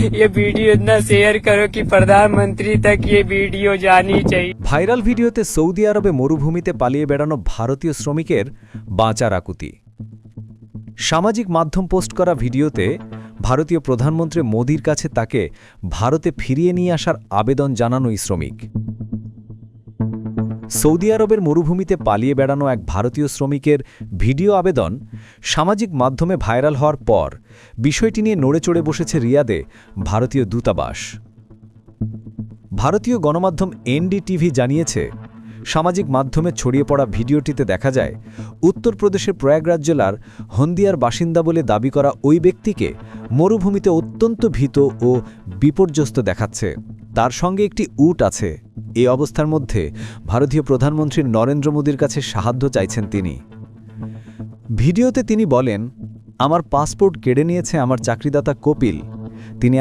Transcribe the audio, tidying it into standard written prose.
ये वीडियो इतना शेयर करो कि प्रधानमंत्री तक ये वीडियो जानी चाहिए। ভাইরাল ভিডিওতে সৌদি আরবে মরুভূমিতে পালিয়ে বেড়ানো ভারতীয় শ্রমিকের বাঁচার আকুতি। সামাজিক মাধ্যম পোস্ট করা ভিডিওতে ভারতীয় প্রধানমন্ত্রী মোদির কাছে তাকে ভারতে ফিরিয়ে নিয়ে আসার আবেদন জানানো এই শ্রমিক। সৌদি আরবের মরুভূমিতে পালিয়ে বেড়ানো এক ভারতীয় শ্রমিকের ভিডিও আবেদন সামাজিক মাধ্যমে ভাইরাল হওয়ার পর বিষয়টি নিয়ে নড়েচড়ে বসেছে রিয়াদে ভারতীয় দূতাবাস। ভারতীয় গণমাধ্যম এনডিটিভি জানিয়েছে, সামাজিক মাধ্যমে ছড়িয়ে পড়া ভিডিওটিতে দেখা যায় উত্তরপ্রদেশের প্রয়াগরাজ জেলার হন্দিয়ার বাসিন্দা বলে দাবি করা ওই ব্যক্তিকে মরুভূমিতে অত্যন্ত ভীত ও বিপর্যস্ত দেখাচ্ছে। তার সঙ্গে একটি উট আছে। এই অবস্থার মধ্যে ভারতীয় প্রধানমন্ত্রী নরেন্দ্র মোদীর কাছে সাহায্য চাইছেন তিনি। ভিডিওতে তিনি বলেন, আমার পাসপোর্ট কেড়ে নিয়েছে আমার চাকরিদাতা কপিল। তিনি